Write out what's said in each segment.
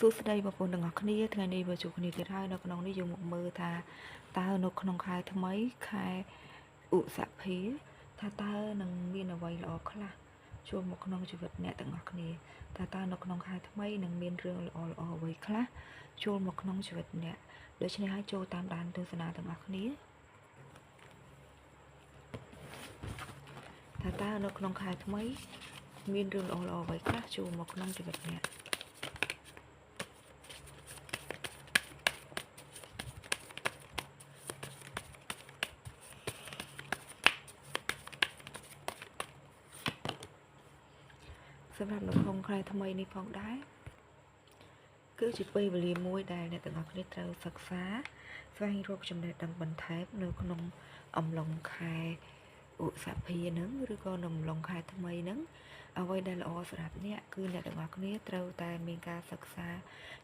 សួស្តីបងប្អូនទាំងអស់គ្នាថ្ងៃនេះមកជួបគ្នាទៀតហើយនៅក្នុងនេះយើងមកមើលថាតើនៅក្នុងខែថ្មីខែឧសភាថាតើនឹងមានអ្វីល្អខ្លះចូលមកក្នុងជីវិតអ្នកទាំងអស់គ្នាថាតើនៅក្នុងខែថ្មីនឹងមានរឿងល្អៗអ្វីខ្លះចូលមកក្នុងជីវិតអ្នកដូច្នេះហើយចូលតាមដានទស្សនាទាំងអស់គ្នាថាតើនៅក្នុងខែថ្មីមានរឿងល្អៗអ្វីខ្លះចូលមកក្នុងជីវិតអ្នកសម្រាប់នៅក្នុងខែថ្មីនេះផងដែរគឺជាពេលវេលាមួយដែលអ្នកទាំងអស់គ្នាត្រូវសិក្សាស្វែងរកចំណេះដឹងបន្ថែមនៅក្នុងអំឡុងខែឧសភានឹងឬក៏នៅអំឡុងខែថ្មីនឹងអ្វីដែលល្អសម្រាប់អ្នកគឺអ្នកទាំងអស់គ្នាត្រូវតែមានការសិក្សា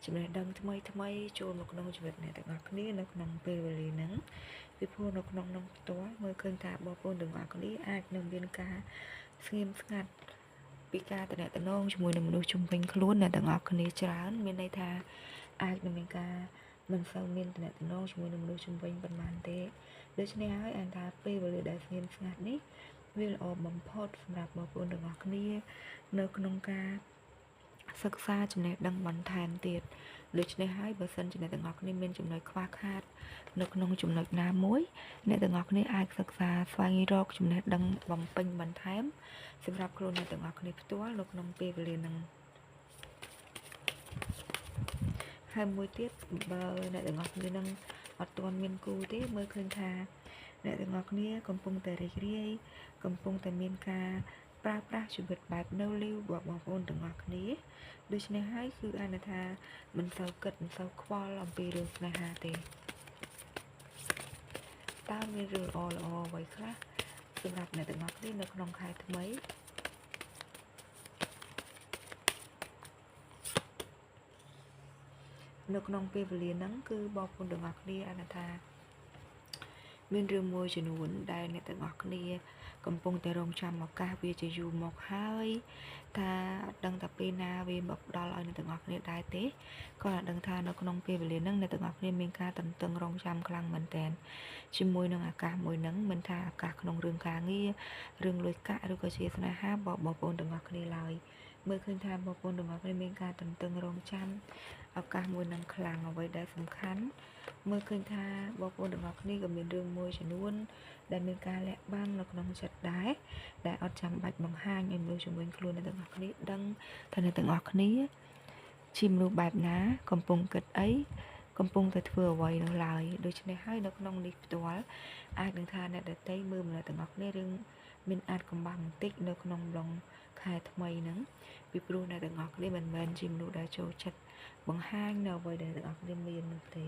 ចំណេះដឹងថ្មីចូលមកក្នុងជីវិតអ្នកទាំងអស់គ្នានៅក្នុងពេលវេលាហ្នឹងពីព្រោះនៅក្នុងនោះផ្ទាល់មើលឃើញថាបងប្អូនទាំងអស់គ្នាអាចនឹងមានការស្ងៀមស្ងាត់ពីការតំណងជាមួយនឹងមនុស្សជុំវិញខ្លួនអ្នកទាំងអស់គ្នាច្រើនមានន័យថាអាចនឹងមានការមិនសូវមានតំណងជាមួយនឹងមនុស្សជុំវិញប៉ុន្មានទេដូច្នេះហើយអានថាពេលវេលាដែលស្ងៀមស្ងាត់នេះវាល្អបំផុតសម្រាប់បងប្អូនទាំងអស់គ្នានៅក្នុងការសិក្សាចំណេះដឹងបន្ថែមទៀតដូច្នេះហើយបើសិនជាអ្នកទាំងអស់គ្នាមានចំណុចខ្វះខាតនៅក្នុងចំណុចណាមួយអ្នកទាំងអស់គ្នាអាចសិក្សាស្វែងរកចំណេះដឹងបំពេញបន្ថែមសម្រាប់ខ្លួនអ្នកទាំងអស់គ្នាផ្ទាល់នៅក្នុងពេលវេលាហ្នឹងហើយមួយទៀតបើអ្នកទាំងអស់គ្នានឹងអត់ទាន់មានគូទេមើលឃើញថាអ្នកទាំងអស់គ្នាកំពុងតែរីករាយកំពុងតែមានការប្រើប្រាស់ជីវិតបែបនៅលីវរបស់បងប្អូនទាំងអស់គ្នាដូច្នេះហើយគឺអានថាមិនសូវគិតមិនសូវខ្វល់អំពីរឿងស្នេហាទេតើមានរឿងល្អអ្វីខ្លះសម្រាប់អ្នកទាំងអស់គ្នានៅក្នុងខែថ្មីនៅក្នុងពេលវេលាហ្នឹងគឺបងប្អូនទាំងអស់គ្នាអានថាមានរឿងមួយចំនួនដែលអ្នកទាំងអស់គ្នាកំពុងតែរងចាំឱកាសវាជាយូរមកហើយថាអត់ដឹងថាពេលណាវាមកដល់ឲ្យអ្នកទាំងអស់គ្នាដែរទេក៏អត់ដឹងថានៅក្នុងពេលវេលាហ្នឹងអ្នកទាំងអស់គ្នាមានការតន្ទឹងរង់ចាំខ្លាំងមែនទែនជាមួយនឹងឱកាសមួយហ្នឹងមិនថាឱកាសក្នុងរឿងការងាររឿងលុយកាក់ឬក៏ជាស្នេហាបងប្អូនទាំងអស់គ្នាឡើយមើលឃើញថាបងប្អូនទាំងអស់គ្នាមានការតន្ទឹងរង់ចាំឱកាសមួយនឹងខ្លាំងអ្វីដែលសំខាន់មើលឃើញថាបងប្អូនទាំងអស់គ្នាក៏មានរឿងមួយចំនួនដែលមានការលាក់បាំងនៅក្នុងចិត្តដែរដែលអត់ចាំបាច់បង្ហាញឲ្យមនុស្សជំនាញខ្លួនអ្នកទាំងអស់គ្នាដឹងថាអ្នកទាំងអស់គ្នាជាមនុស្សបែបណាកំពុងគិតអីកំពុងតែធ្វើអ្វីនោះឡើយដូច្នេះហើយនៅក្នុងនេះផ្ទាល់អាចនឹងថាអ្នកដទៃមើលមនុស្សទាំងអស់គ្នារឿងមានអាចកំបាំងបន្តិចនៅក្នុងឡុងខែថ្មីហ្នឹងពីព្រោះអ្នកទាំងអស់គ្នាមិនមែនជាមនុស្សដែលចូលចិត្តបង្ហាញនៅអ្វីដែលទាំងអស់គ្នាមាននោះទេ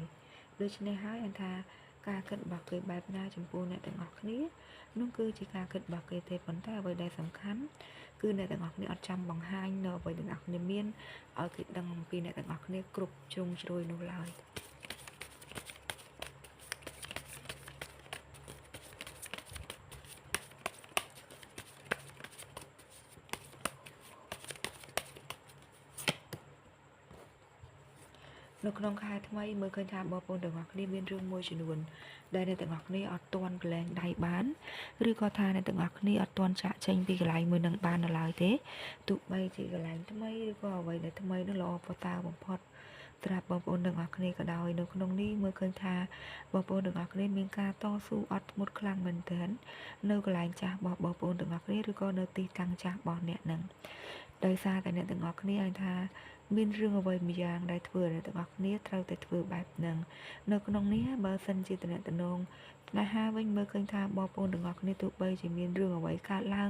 ដូច្នេះហើយអនថាការគិតរបស់គេបែបណាចំពោះអ្នកទាំងអស់គ្នានោះគឺជាការគិតរបស់គេទេប៉ុន្តែអ្វីដែលសំខាន់គឺអ្នកទាំងអស់គ្នាអត់ចាំបង្ហាញនៅអ្វីដែលអ្នកគ្នាមានឲ្យគេដឹងអំពីអ្នកទាំងអស់គ្នាគ្រប់ជ្រុងជ្រោយនោះឡើយនៅក្នុងខែថ្មីមើលឃើញថាបងប្អូនទាំងអស់គ្នាមានរឿងមួយចំនួនដែលអ្នកទាំងអស់គ្នាអត់ទាន់ប្រឡែងដៃបានឬក៏ថាអ្នកទាំងអស់គ្នាអត់ទាន់ចាក់ចេញពីកន្លែងមួយនឹងបាននៅឡើយទេទោះបីជាកន្លែងថ្មីឬក៏អ្វីដែលថ្មីនោះល្អប្រសើរបំផុតសម្រាប់បងប្អូនទាំងអស់គ្នាក៏ដោយនៅក្នុងនេះមើលឃើញថាបងប្អូនទាំងអស់គ្នាមានការតស៊ូអត់ធ្មត់ខ្លាំងមែនទែននៅកន្លែងចាស់របស់បងប្អូនទាំងអស់គ្នាឬក៏នៅទីតាំងចាស់របស់អ្នកនឹងដោយសារតែអ្នកទាំងអស់គ្នាឲ្យថាមានរឿងអ្វីមួយយ៉ាងដែលធ្វើឲ្យអ្នកទាំងអស់គ្នាត្រូវតែធ្វើបែបហ្នឹងនៅក្នុងនេះបើសិនជាតំណែងស្នេហាវិញមើលឃើញថាបងប្អូនទាំងអស់គ្នាទោះបីជាមានរឿងអ្វីកើតឡើង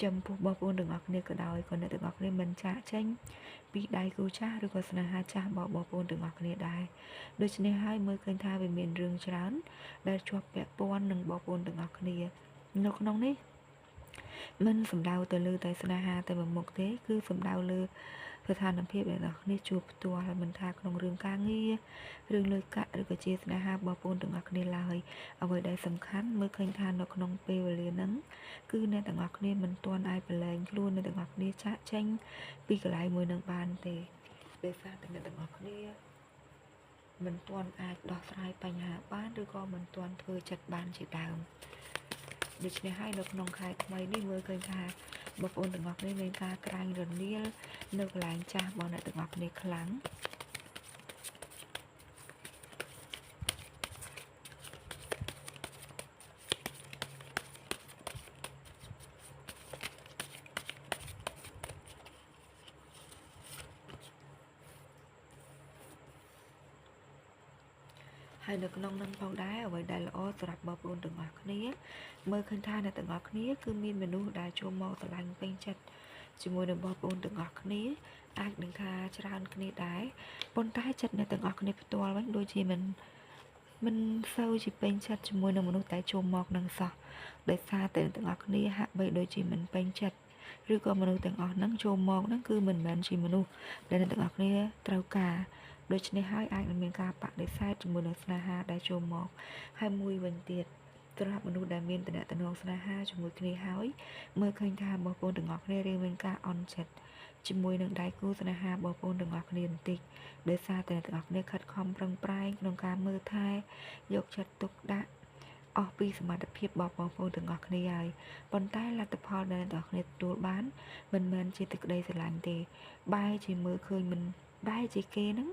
ចំពោះបងប្អូនទាំងអស់គ្នាក៏ដោយក៏អ្នកទាំងអស់គ្នាមិនចាកចេញពីដៃគូចាស់ឬក៏ស្នេហាចាស់របស់បងប្អូនទាំងអស់គ្នាដែរដូច្នេះហើយមើលឃើញថាវាមានរឿងច្រើនដែលជាប់ពាក់ព័ន្ធនឹងបងប្អូនទាំងអស់គ្នានៅក្នុងនេះមិនសំដៅទៅលើតែស្នេហាតែមួយមុខទេគឺសំដៅលើស្ថានភាពដែលអ្នកគ្នាជួបផ្ទាល់ហើយមិនថាក្នុងរឿងការងាររឿងលុយកាក់ឬក៏ជាស្នេហាបងប្អូនទាំងអស់គ្នាឡើយអ្វីដែលសំខាន់មើលឃើញថានៅក្នុងពេលវេលាហ្នឹងគឺអ្នកទាំងអស់គ្នាមិនទាន់អាចប្រឡែងខ្លួនអ្នកទាំងអស់គ្នាចាក់ចេញពីកន្លែងមួយនឹងបានទេ ដោយសារតែអ្នកទាំងអស់គ្នាមិនទាន់អាចដោះស្រាយបញ្ហាបានឬក៏មិនទាន់ធ្វើចិត្តបានជាដើមដូច្នេះហើយនៅក្នុងខែថ្មីនេះមើលឃើញថាបងប្អូនទាំងអស់គ្នាមានការក្រាញរនាលនៅកន្លែងចាស់របស់អ្នកទាំងអស់គ្នាខ្លាំងហើយនៅក្នុងនឹងផងដែរអ្វីដែលល្អសម្រាប់បងប្អូនទាំងអស់គ្នាមើលឃើញថាអ្នកទាំងអស់គ្នាគឺមានមនុស្សដែលចូលមកស្រឡាញ់ពេញចិត្តជាមួយនឹងបងប្អូនទាំងអស់គ្នាអាចនឹងថាច្រើនគ្នាដែរប៉ុន្តែចិត្តអ្នកទាំងអស់គ្នាផ្ទាល់វិញដូចជាមិនសូវជាពេញចិត្តជាមួយនឹងមនុស្សដែលចូលមកនឹងសោះដោយសារតែទាំងអស់គ្នាហាក់បីដូចជាមិនពេញចិត្តឬក៏មនុស្សទាំងអស់ហ្នឹងចូលមកហ្នឹងគឺមិនមែនជាមនុស្សដែលអ្នកទាំងអស់គ្នាត្រូវការដូច្នេះហើយអាចនឹងមានការបដិសេធជាមួយនឹងស្នេហាដែលចូលមកហើយមួយវិញទៀតសម្រាប់មនុស្សដែលមានតំណែងស្នេហាជាមួយគ្នាហើយមើលឃើញថាបងប្អូនទាំងអស់គ្នារៀងមានការអន់ចិត្តជាមួយនឹងដៃគូស្នេហាបងប្អូនទាំងអស់គ្នាបន្តិចដោយសារតែទាំងអស់គ្នាខិតខំប្រឹងប្រែងក្នុងការមើលថែយកចិត្តទុកដាក់អស់ពីសមត្ថភាពរបស់បងប្អូនទាំងអស់គ្នាហើយប៉ុន្តែលទ្ធផលដែលទាំងអស់គ្នាទទួលបានមិនមែនជាទឹកក្តីស្រឡាញ់ទេបែរជាមើលឃើញមិនបែរជាគេនឹង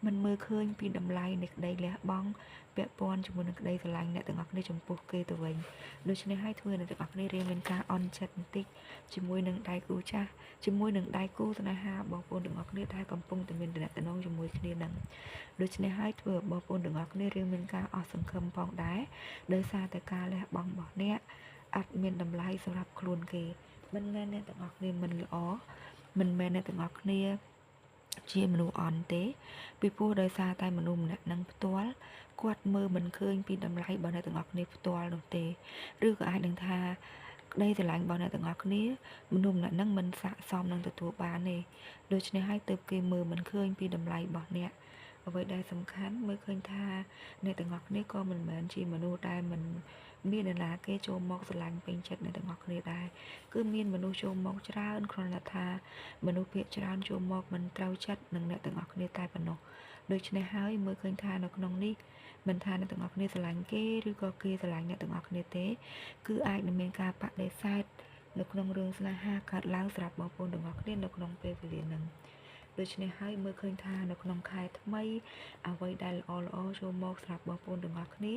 មិនមើលឃើញពីតម្លៃនៃក្តីលះបង់ពាក់ព័ន្ធជាមួយនឹងក្តីស្រឡាញ់អ្នកទាំងអស់គ្នាចំពោះគេទៅវិញដូច្នេះហើយធ្វើអ្នកទាំងអស់គ្នារៀងមានការអន់ចិត្តបន្តិចជាមួយនឹងដៃគូចាស់ជាមួយនឹងដៃគូស្នេហាបងប្អូនទាំងអស់គ្នាដែលកំពុងតែមានតំណែងជាមួយគ្នានឹងដូច្នេះហើយធ្វើបងប្អូនទាំងអស់គ្នារៀងមានការអស់សង្ឃឹមផងដែរដោយសារតែការលះបង់របស់អ្នកអត់មានតម្លៃសម្រាប់ខ្លួនគេមិនមែនអ្នកទាំងអស់គ្នាមិនល្អមិនមែនអ្នកទាំងអស់គ្នាជាមនុស្សអន់ទេពីព្រោះដោយសារតែមនុស្សម្នាក់នឹងផ្ទាល់គាត់មើលមិនឃើញពីតម្លៃរបស់អ្នកទាំងអស់គ្នាផ្ទាល់នោះទេឬក៏អាចនឹងថាក្តីស្រឡាញ់របស់អ្នកទាំងអស់គ្នាមនុស្សម្នាក់នឹងមិនស័ក្តិសមនឹងទទួលបានទេដូច្នេះហើយទើបគេមើលមិនឃើញពីតម្លៃរបស់អ្នកអ្វីដែលសំខាន់មើលឃើញថាអ្នកទាំងអស់គ្នាក៏មិនមែនជាមនុស្សដែលមិនមាននរណាគេចូលមកស្រឡាញ់ពេញចិត្តអ្នកទាំងអស់គ្នាដែរគឺមានមនុស្សចូលមកច្រើនគ្រាន់តែថាមនុស្សភាគច្រើនចូលមកមិនត្រូវចិត្តនឹងអ្នកទាំងអស់គ្នាតែប៉ុណ្ណោះដូច្នេះហើយមើលឃើញថានៅក្នុងនេះមិនថាអ្នកទាំងអស់គ្នាស្រឡាញ់គេឬក៏គេស្រឡាញ់អ្នកទាំងអស់គ្នាទេគឺអាចនឹងមានការបដិសេធនៅក្នុងរឿងស្នេហាកើតឡើងសម្រាប់បងប្អូនទាំងអស់គ្នានៅក្នុងពេលវេលាហ្នឹងដូច្នេះហើយមើលឃើញថានៅក្នុងខែថ្មីអ្វីដែលល្អចូលមកសម្រាប់បងប្អូនទាំងអស់គ្នា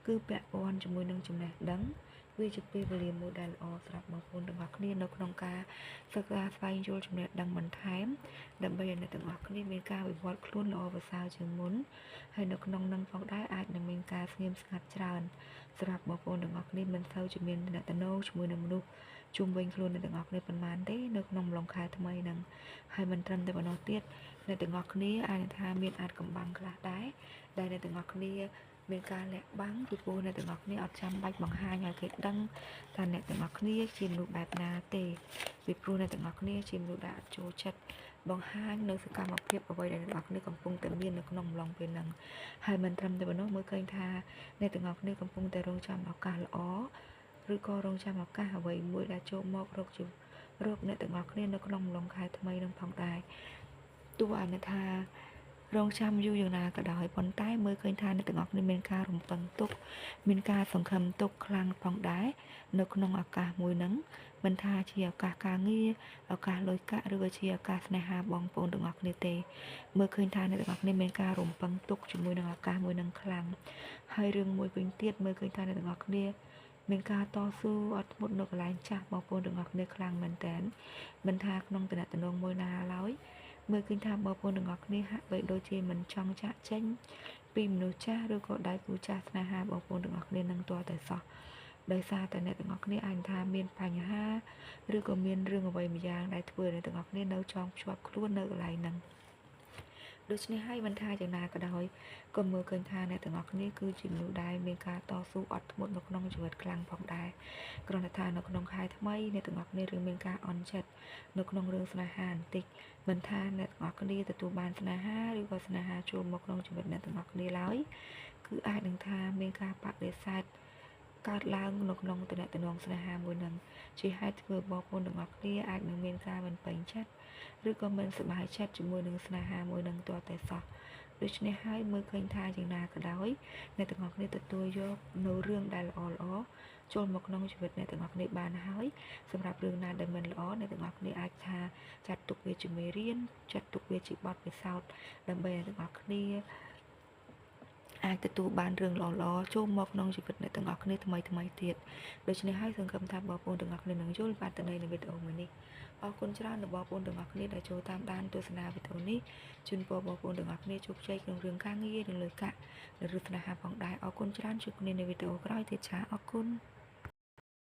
គឺពាក់ព័ន្ធជាមួយនឹងចំណេះដឹងវាជាពេលវេលាមួយដែលល្អសម្រាប់បងប្អូនទាំងអស់គ្នានៅក្នុងការសិក្សាស្វែងយល់ចំណេះដឹងបន្ថែមដើម្បីឲ្យអ្នកទាំងអស់គ្នាមានការវិវត្តខ្លួនល្អប្រសើរជាងមុនហើយនៅក្នុងនឹងផងដែរអាចនឹងមានការស្ងៀមស្ងាត់ច្រើនសម្រាប់បងប្អូនទាំងអស់គ្នាមិនសូវជាមានតំណែងជាមួយនឹងមនុស្សជុំវិញខ្លួនអ្នកទាំងអស់គ្នាប៉ុន្មានទេនៅក្នុងអំឡុងខែថ្មីហ្នឹងហើយមិនត្រឹមតែប៉ុណ្ណោះទៀតអ្នកទាំងអស់គ្នាអាចថាមានអាចកំបាំងខ្លះដែរដែលអ្នកទាំងអស់គ្នាមានការលាក់បាំងពីព្រោះអ្នកទាំងអស់គ្នាអត់ចាំបាច់បង្ហាញឲ្យគេដឹងថាអ្នកទាំងអស់គ្នាជាមនុស្សបែបណាទេពីព្រោះអ្នកទាំងអស់គ្នាជាមនុស្សដែលអត់ចូលចិត្តបង្ហាញនៅសកម្មភាពអ្វីដែលអ្នកទាំងអស់គ្នាកំពុងតែមាននៅក្នុងអំឡុងពេលហ្នឹងហើយមិនត្រឹមតែប៉ុណ្ណោះមើលឃើញថាអ្នកទាំងអស់គ្នាកំពុងតែរងចាំឱកាសល្អឬក៏រងចាំឱកាសអ្វីមួយដែលចូលមករកអ្នកទាំងអស់គ្នានៅក្នុងអំឡុងខែថ្មីនឹងផងដែរទោះអានថារងចាំយូរយ៉ាងណាក៏ដោយប៉ុន្តែមើលឃើញថាអ្នកទាំងអស់គ្នាមានការរំពឹងទុកមានការសង្ឃឹមទុកខ្លាំងផងដែរនៅក្នុងឱកាសមួយហ្នឹងមិនថាជាឱកាសការងារឱកាសលុយកាក់ឬក៏ជាឱកាសស្នេហាបងប្អូនទាំងអស់គ្នាទេមើលឃើញថាអ្នកទាំងអស់គ្នាមានការរំពឹងទុកជាមួយនឹងឱកាសមួយហ្នឹងខ្លាំងហើយរឿងមួយវិញទៀតមើលឃើញថាអ្នកទាំងអស់គ្នាមានការតស៊ូអត់ធ្មត់នៅកន្លែងចាស់បងប្អូនទាំងអស់គ្នាខ្លាំងមែនតើមិនថាក្នុងតំណែងមួយណាឡើយមើលឃើញថាបងប្អូនទាំងអស់គ្នាហាក់បីដូចជាមិនចង់ចាក់ចេញពីមនុស្សចាស់ឬក៏ដៃគូចាស់ស្នេហាបងប្អូនទាំងអស់គ្នានឹងទាល់តែសោះដោយសារតែអ្នកទាំងអស់គ្នាអាចថាមានបញ្ហាឬក៏មានរឿងអ្វីម្យ៉ាងដែលធ្វើឲ្យអ្នកទាំងអស់គ្នានៅចងភ្ជាប់ខ្លួននៅកន្លែងហ្នឹងដូច្នេះហើយមិនថាយ៉ាងណាក៏ដោយក៏មើលឃើញថាអ្នកទាំងអស់គ្នាគឺជាមនុស្សដែលមានការតស៊ូអត់ធ្មត់នៅក្នុងជីវិតខ្លាំងផងដែរគ្រាន់តែថានៅក្នុងខែថ្មីអ្នកទាំងអស់គ្នារឿងមានការអន់ចិត្តនៅក្នុងរឿងស្នេហាបន្តិចមិនថាអ្នកទាំងអស់គ្នាទទួលបានស្នេហាឬក៏ស្នេហាចូលមកក្នុងជីវិតអ្នកទាំងអស់គ្នាឡើយគឺអាចនឹងថាមានការបដិសេធកើតឡើងនៅក្នុងតំណែងស្នេហាមួយនឹងជាហេតុធ្វើបងប្អូនទាំងអស់គ្នាអាចនឹងមានការមិនពេញចិត្ត ឬក៏មិនសប្បាយចិត្តជាមួយនឹងស្នេហាមួយនឹងទាល់តែសោះដូច្នេះហើយមើលឃើញថាយ៉ាងណាក៏ដោយអ្នកទាំងអស់គ្នាទទួលយកនៅរឿងដែលល្អៗចូលមកក្នុងជីវិតអ្នកទាំងអស់គ្នាបានហើយសម្រាប់រឿងណាដែលមិនល្អអ្នកទាំងអស់គ្នាអាចថាចាត់ទុកវាជាមេរៀនចាត់ទុកវាជាបទពិសោធន៍ដើម្បីអ្នកទាំងអស់គ្នាអាចទទួលបានរឿងល្អៗចូលមកក្នុងជីវិតអ្នកទាំងអស់គ្នាថ្មីទៀតដូច្នេះហើយសង្ឃឹមថាបងប្អូនទាំងអស់គ្នានឹងយល់បានទៅនៃវីដេអូមួយនេះអរគុណច្រើនដល់បងប្អូនទាំងអស់គ្នាដែលចូលតាមដានទស្សនាវីដេអូនេះជូនពរបងប្អូនទាំងអស់គ្នាជោគជ័យក្នុងរឿងការងារនិងលើកាក់និងរឿងស្នេហាផងដែរអរគុណច្រើនជួបគ្នានៅវីដេអូក្រោយទៀតចាអរគុណ